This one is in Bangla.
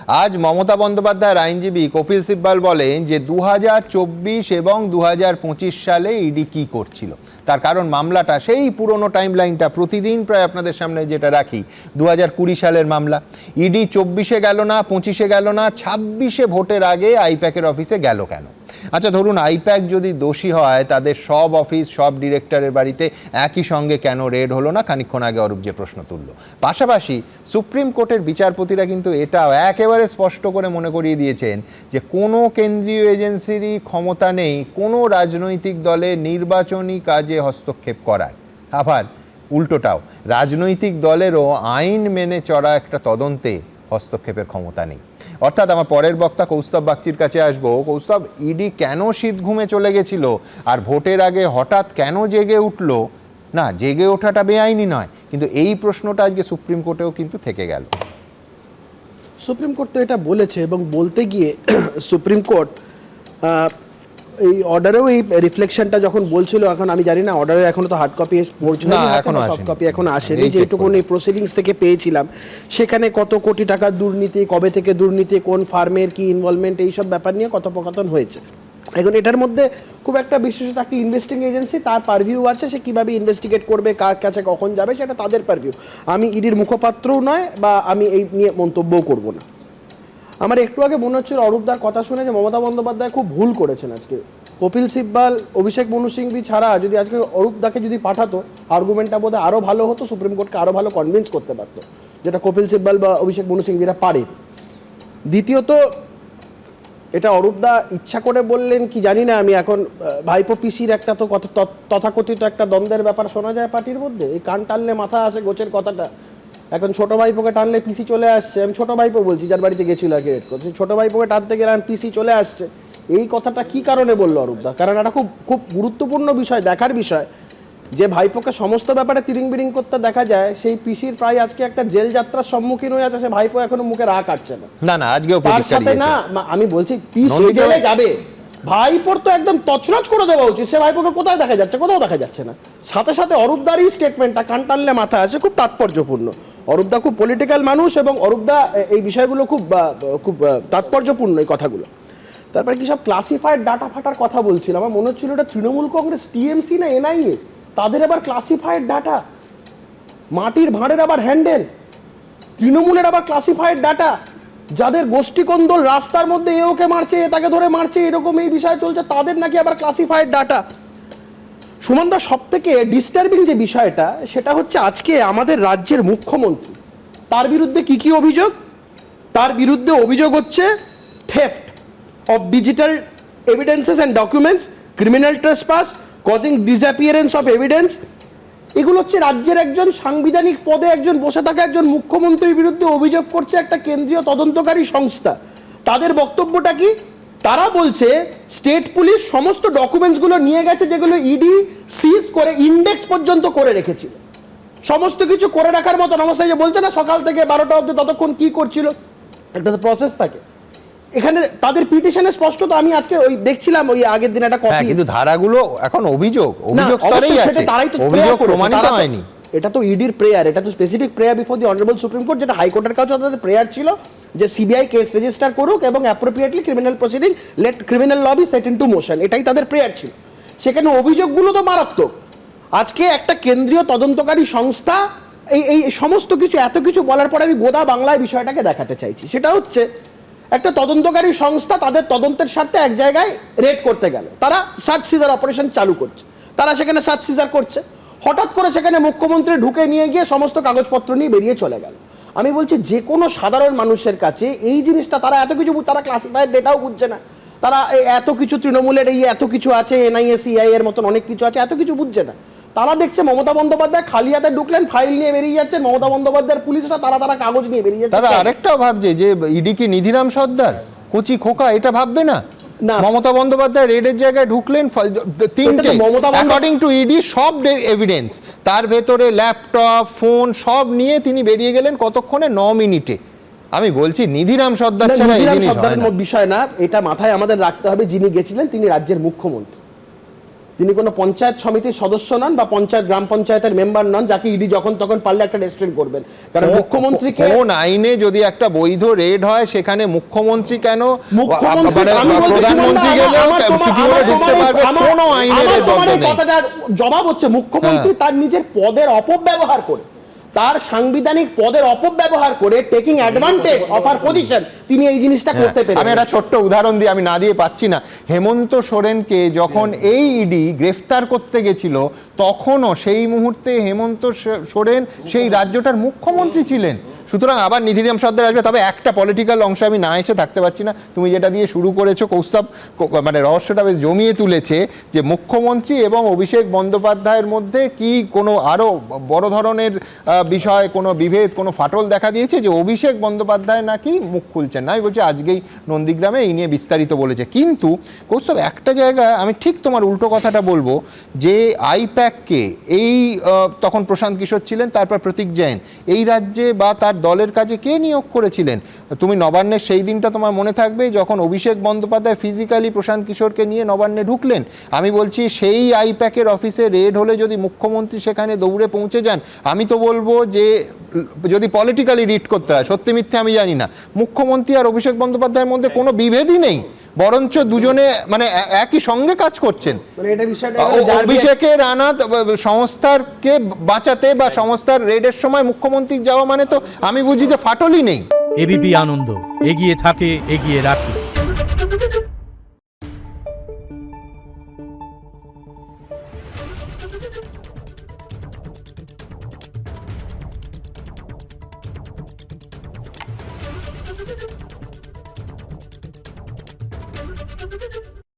আজ মমতা বন্দ্যোপাধ্যায়ের আইনজীবী কপিল সিব্বাল বলেন যে 2024 এবং 2025 সালে ইডি কি করছিল, তার কারণ মামলাটা সেই পুরনো টাইম লাইনটা প্রতিদিন প্রায় আপনাদের সামনে যেটা রাখি 2020 সালের মামলা। ইডি 24-এ গেল না, 25-এ গেল না, 26-এ ভোটের আগে আইপ্যাকের অফিসে গেল কেন? আচ্ছা ধরুন আইপ্যাক যদি দোষী হয়, তাদের সব অফিস সব ডিরেক্টরের বাড়িতে একই সঙ্গে কেন রেড হলো না? খানিকক্ষণ আগে অরূপ যে প্রশ্ন তুলল। পাশাপাশি সুপ্রিম কোর্টের বিচারপতিরা কিন্তু এটাও একেবারে স্পষ্ট করে মনে করিয়ে দিয়েছেন যে কোনো কেন্দ্রীয় এজেন্সিরই ক্ষমতা নেই কোনো রাজনৈতিক দলের নির্বাচনী কাজে হস্তক্ষেপ করার। আবার উল্টোটাও, রাজনৈতিক দলেরও আইন মেনে চলা একটা তদন্তে হস্তক্ষেপের ক্ষমতা নেই। অর্থাৎ আমার পরের বক্তা কৌস্তব বাগচির কাছে আসবো। কৌস্তব, ইডি কেন শীত ঘুমে চলে গেছিল আর ভোটের আগে হঠাৎ কেন জেগে উঠল? না, জেগে ওঠাটা বেআইনি নয়, কিন্তু এই প্রশ্নটা আজকে সুপ্রিম কোর্টেও কিন্তু থেকে গেল। সুপ্রিম কোর্ট তো এটা বলেছে, এবং বলতে গিয়ে সুপ্রিম কোর্ট এই অর্ডারেও এই রিফ্লেকশনটা যখন বলছিল, এখন আমি জানি না অর্ডারের এখনো তো হার্ড কপি পড়ছিল না, এখনো সফট কপি এখন আসেনি, যেটুকু এই প্রসিডিংস থেকে পেয়েছিলাম সেখানে কত কোটি টাকার দুর্নীতি, কবে থেকে দুর্নীতি, কোন ফার্মের কি ইনভলভমেন্ট, এইসব ব্যাপার নিয়ে কথোপকথন হয়েছে। এখন এটার মধ্যে খুব একটা বিশেষত একটা ইনভেস্টিং এজেন্সি, তার পারভিউ আছে, সে কীভাবে ইনভেস্টিগেট করবে, কার কাছে কখন যাবে, সেটা তাদের পারভিউ। আমি ইডির মুখপাত্রও নয়, বা আমি এই নিয়ে মন্তব্যও করব না। আমার একটু আগে মনে হচ্ছিল অরূপদার কথা শুনে যে মমতা বন্দ্যোপাধ্যায় খুব ভুল করেছেন আজকে। কপিল সিব্বাল, অভিষেক মনু সিংভি ছাড়া যদি আজকে অরূপদাকে যদি পাঠাতো, আর্গুমেন্টটা বোধহয় আরও ভালো হতো, সুপ্রিম কোর্টকে আরও ভালো কনভিন্স করতে পারতো, যেটা কপিল সিব্বাল বা অভিষেক মনু সিংভিরা পারে। দ্বিতীয়ত, এটা অরূপদা ইচ্ছা করে বললেন কি জানি না আমি, এখন ভাইপো পিসির একটা তো তথাকথিত একটা দ্বন্দ্বের ব্যাপার শোনা যায় পার্টির মধ্যে। এই কান টানলে মাথা আসে গোছের কথাটা, এখন ছোট ভাইপোকে টানলে পিসি চলে আসছে। আমি ছোট ভাইপো বলছি, যার বাড়িতে গেছিল আগে রেড করছে, ছোট ভাইপোকে টানতে গেলাম পিসি চলে আসছে। এই কথাটা কি কারণে বললো অরূপদা? কারণ এটা খুব খুব গুরুত্বপূর্ণ বিষয়, দেখার বিষয়, যে ভাইপোকে সমস্ত ব্যাপারে তিরিং বিরিং করতে দেখা যায়, সেই পিসির প্রায় আজকে একটা জেল যাত্রার সম্মুখীন হয়ে আছে, সে ভাইপো এখনো মুখে রাগ কাটছে না। না না, আজকেও তার সাথে না, আমি বলছি পিসি জেলে যাবে, ভাইপোর তো একদম তছনছ করে দেওয়া উচিত। সে ভাইপোকে কোথায় দেখা যাচ্ছে? কোথাও দেখা যাচ্ছে না। সাথে সাথে অরূপদারই স্টেটমেন্টটা কান টানলে মাথা আছে, খুব তাৎপর্যপূর্ণ। অরূপদা খুব পলিটিক্যাল মানুষ, এবং অরূপদা এই বিষয়গুলো খুব খুব তাৎপর্যপূর্ণ এই কথাগুলো। তারপরে কি সব ক্লাসিফাইড ডাটা ফাটার কথা বলছিল, আমার মনে হচ্ছিল এটা তৃণমূল কংগ্রেস, টিএমসি না এনআইএ, তাদের আবার ক্লাসিফাইড ডাটা, মাটির ভাঁড়ের আবার হ্যান্ডেল, তৃণমূলের আবার ক্লাসিফাইড ডাটা, যাদের গোষ্ঠীকন্দল, রাস্তার মধ্যে এ ওকে মারছে, এ তাকে ধরে মারছে, এরকম এই বিষয় চলছে, তাদের নাকি আবার ক্লাসিফাইড ডাটা। সুমনদা, সব থেকে ডিস্টার্বিং যে বিষয়টা, সেটা হচ্ছে আজকে আমাদের রাজ্যের মুখ্যমন্ত্রী, তার বিরুদ্ধে কি কি অভিযোগ? তার বিরুদ্ধে অভিযোগ হচ্ছে theft of digital evidences and documents, criminal trespass, causing disappearance of evidence। এগুলো হচ্ছে রাজ্যের একজন সাংবিধানিক পদে একজন বসে থাকা একজন মুখ্যমন্ত্রীর বিরুদ্ধে অভিযোগ করছে একটা কেন্দ্রীয় তদন্তকারী সংস্থা। তাদের বক্তব্যটা কি? তারা বলছে স্টেট পুলিশ সমস্ত ডকুমেন্টসগুলো নিয়ে গেছে, যেগুলো ইডি সিজ করে ইন্ডেক্স পর্যন্ত করে রেখেছিল, সমস্ত কিছু করে রাখার মতন অবস্থায়। যে বলছে না সকাল থেকে 12টা অবধি ততক্ষণ কি করছিল, একটা তো প্রসেস থাকে। এখানে তাদের পিটিশনে স্পষ্ট, তো আমি আজকে ওই দেখছিলাম ওই আগের দিন একটা কপি, কিন্তু ধারাগুলো এখন অভিযোগ স্তরেই আছে, তারাই তো অভিযোগ প্রমাণিত হয়নি। এটা তো ইডির প্রেয়ার, এটা তো specific prayer before the honourable supreme court, যেটা হাইকোর্টের কাছে তাদের প্রেয়ার ছিল যে সিবিআই কেস রেজিস্টার করুক এবং appropriately criminal proceeding, let criminal law be set into motion, এটাই তাদের প্রেয়ার ছিল। সেখানে অভিযোগগুলো তো মারাত্মক। আজকে একটা কেন্দ্রীয় তদন্তকারী সংস্থা এই সমস্ত কিছু, এত কিছু বলার পরে আমি গোদা বাংলায় বিষয়টাকে দেখাতে চাইছি। সেটা হচ্ছে একটা তদন্তকারী সংস্থা তাদের তদন্তের স্বার্থে এক জায়গায় রেড করতে গেল, তারা সার্চ সিজার অপারেশন চালু করছে, তারা সেখানে সার্চ সিজার করছে, হঠাৎ করে সেখানে মুখ্যমন্ত্রী ঢুকে নিয়ে গিয়ে সমস্ত কাগজপত্র নিয়ে বেরিয়ে চলে গেল। আমি বলছি যে কোনো সাধারণ মানুষের কাছে এই জিনিসটা, তারা এত কিছু, তারা ক্লাসিফাইড ডেটাও বুঝছে না, তারা এত কিছু তৃণমূলের এই এত কিছু আছে, এনআইএ সিআই এর মতন অনেক কিছু আছে, এত কিছু বুঝছে না। তারা দেখছে মমতা বন্দ্যোপাধ্যায় খালি হাতে ঢুকলেন, ফাইল নিয়ে বেরিয়ে যাচ্ছেন, মমতা বন্দ্যোপাধ্যায়ের পুলিশরা তারা কাগজ নিয়ে বেরিয়ে যাচ্ছে। তারা আরেকটাও ভাবছে যে ইডি কি নিধিরাম সর্দার, কচি খোকা, এটা ভাববে না? মমতা বন্দ্যোপাধ্যায় রেডের জায়গায় ঢুকলেন, তিনটে অ্যাকর্ডিং টু ইডি সব এভিডেন্স, তার ভেতরে ল্যাপটপ, ফোন সব নিয়ে তিনি বেরিয়ে গেলেন কতক্ষণে? 9 মিনিটে। আমি বলছি নিধিরাম সর্দার ছাড়া বিষয় না, এটা মাথায় আমাদের রাখতে হবে। যিনি গেছিলেন তিনি রাজ্যের মুখ্যমন্ত্রী, তিনি কোনো পঞ্চায়েত সমিতির সদস্য নন বা পঞ্চায়েত গ্রাম পঞ্চায়েতের মেম্বার নন যাকে ইডি যখন তখন পারলে একটা রেস্ট্রেন করবেন। কারণ মুখ্যমন্ত্রীকে কোন আইনে যদি একটা বৈধ রেড হয় সেখানে মুখ্যমন্ত্রী কেন প্রধানমন্ত্রী গেলেও কি করে ঢুকতে পারবে? কোন আইনের কথাটার জবাব হচ্ছে মুখ্যমন্ত্রী তার নিজের পদের অপব্যবহার করে, তার সাংবিধানিক পদের অপব্যবহার করে taking advantage of our position তিনি এই জিনিসটা করতে পেরেছেন। আমি একটা ছোট্ট উদাহরণ দিই, আমি না দিয়ে পাচ্ছি না। হেমন্ত সোরেনকে যখন এই ইডি গ্রেফতার করতে গেছিল তখনও সেই মুহূর্তে হেমন্ত সোরেন সেই রাজ্যটার মুখ্যমন্ত্রী ছিলেন। সুতরাং আবার নিধিরাম সর্দার আসবে, তবে একটা পলিটিক্যাল অংশ আমি না এসে থাকতে পারছি না। তুমি যেটা দিয়ে শুরু করেছো কৌস্তব, মানে রহস্যটা বেশ জমিয়ে তুলেছে যে মুখ্যমন্ত্রী এবং অভিষেক বন্দ্যোপাধ্যায়ের মধ্যে কি কোনো আরও বড় ধরনের বিষয়, কোনো বিভেদ, কোনো ফাটল দেখা দিয়েছে যে অভিষেক বন্দ্যোপাধ্যায় নাকি মুখ খুলছেন না। আমি বলছি আজকেই নন্দীগ্রামে এই নিয়ে বিস্তারিত বলেছে। কিন্তু কৌস্তব একটা জায়গায় আমি ঠিক তোমার উল্টো কথাটা বলবো যে আইপ্যাককে এই তখন প্রশান্ত কিশোর ছিলেন, তারপর প্রতীক জৈন, এই রাজ্যে বা তার দলের কাজে কে নিয়োগ করেছিলেন? তুমি নবান্নের সেই দিনটা তোমার মনে থাকবে যখন অভিষেক বন্দ্যোপাধ্যায় ফিজিক্যালি প্রশান্ত কিশোরকে নিয়ে নবান্নে ঢুকলেন। আমি বলছি সেই আইপ্যাকের অফিসে রেড হলে যদি মুখ্যমন্ত্রী সেখানে দৌড়ে পৌঁছে যান, আমি তো বলবো যে যদি পলিটিক্যালি রিড করতে হয়, সত্যি মিথ্যে আমি জানি না, মুখ্যমন্ত্রী আর অভিষেক বন্দ্যোপাধ্যায়ের মধ্যে কোনো বিভেদই নেই, বরঞ্চ দুজনে মানে একই সঙ্গে কাজ করছেন। অভিষেকের আনা সংস্থারকে বাঁচাতে বা সংস্থার রেডের সময় মুখ্যমন্ত্রী যাওয়া মানে তো আমি বুঝি যে ফাটলই নেই। এবিপি আনন্দ এগিয়ে থাকে, এগিয়ে রাখে।